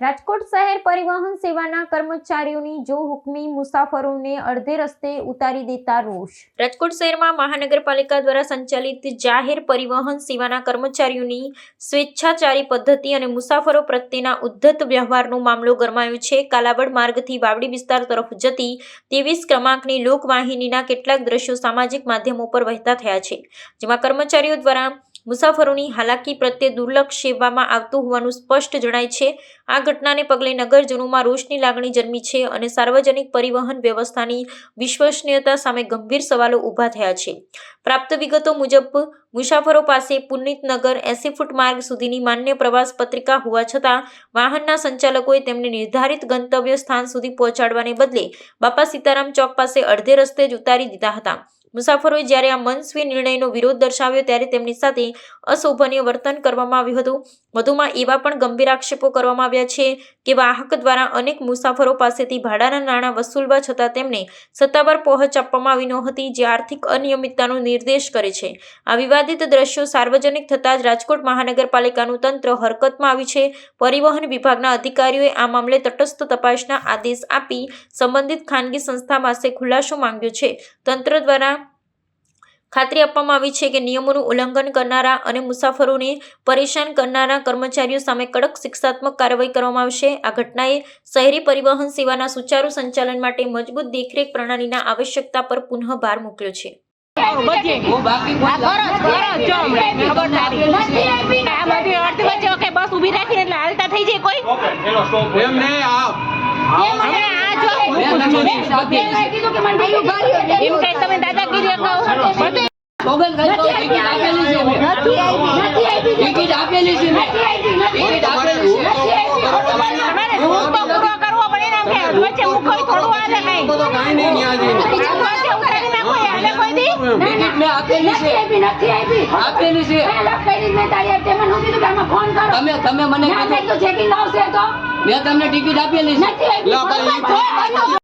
રાજકોટ શહેર પરિવહન સેવાના કર્મચારીઓની જો હુકમી મુસાફરોને અડધે રસ્તે ઉતારી દેતા રોષ। રાજકોટ શહેરમાં મહાનગરપાલિકા દ્વારા સંચાલિત જાહેર પરિવહન સેવાના કર્મચારીઓની સ્વેચ્છાચારી પદ્ધતિ અને મુસાફરો પ્રત્યેના ઉદ્ધત વ્યવહારનો મામલો ગરમાયો છે। કાલાવડ માર્ગથી વાવડી વિસ્તાર તરફ જતી 23 ક્રમાંકની લોકવાહિનીના કેટલાક દ્રશ્યો સામાજિક માધ્યમો પર વહેતા થયા છે, જેમાં કર્મચારીઓ દ્વારા મુસાફરોની હાલાકી પ્રત્યે દુર્લક્ષ સેવવામાં આવતું હોવાનું સ્પષ્ટ જણાય છે। આ ઘટનાને પગલે નગરજનોમાં રોષની લાગણી જન્મી છે અને સાર્વજનિક પરિવહન વ્યવસ્થાની વિશ્વસનીયતા સામે ગંભીર સવાલો ઊભા થયા છે। પ્રાપ્ત વિગતો મુજબ મુસાફરો પાસે પુનિતનગર 80 ફૂટ માર્ગ સુધીની માન્ય પ્રવાસ પત્રિકા હોવા છતાં વાહનના સંચાલકોએ તેમને નિર્ધારિત ગંતવ્ય સ્થાન સુધી પહોંચાડવાને બદલે બાપા સીતારામ ચોક પાસે અડધે રસ્તે જ ઉતારી દીધા હતા। મુસાફરોએ જ્યારે આ મનસ્વી નિર્ણયનો વિરોધ દર્શાવ્યો ત્યારે તેમની સાથે અશોભનીય વર્તન કરવામાં આવ્યું હતું। વધુમાં એવા પણ ગંભીર આક્ષેપો કરવામાં આવ્યા છે કે વાહક દ્વારા અનેક મુસાફરો પાસેથી ભાડાના નાણાં વસૂલવા છતાં તેમને સત્તાવાર પહોંચ આપવામાં આવી નહોતી, જે આર્થિક અનિયમિતતાનો નિર્દેશ કરે છે। આ વિવાદિત દ્રશ્યો સાર્વજનિક થતાં જ રાજકોટ મહાનગરપાલિકાનું તંત્ર હરકતમાં આવ્યું છે। પરિવહન વિભાગના અધિકારીઓએ આ મામલે તટસ્થ તપાસના આદેશ આપી સંબંધિત ખાનગી સંસ્થા પાસે ખુલાસો માંગ્યો છે। તંત્ર દ્વારા ખાતરી આપવામાં આવી છે કે નિયમોનું ઉલ્લંઘન કરનારા અને મુસાફરોને પરેશાન કરનારા કર્મચારીઓ સામે કડક શિક્ષાત્મક કાર્યવાહી કરવામાં આવશે। આ ઘટનાએ શહેરી પરિવહન સેવાના સુચારુ સંચાલન માટે મજબૂત દેખરેખ પ્રણાલીના આવશ્યકતા પર પુનઃ ભાર મૂક્યો છે। તમે મને કીધું મેં તમને ટિકિટ આપેલી છે।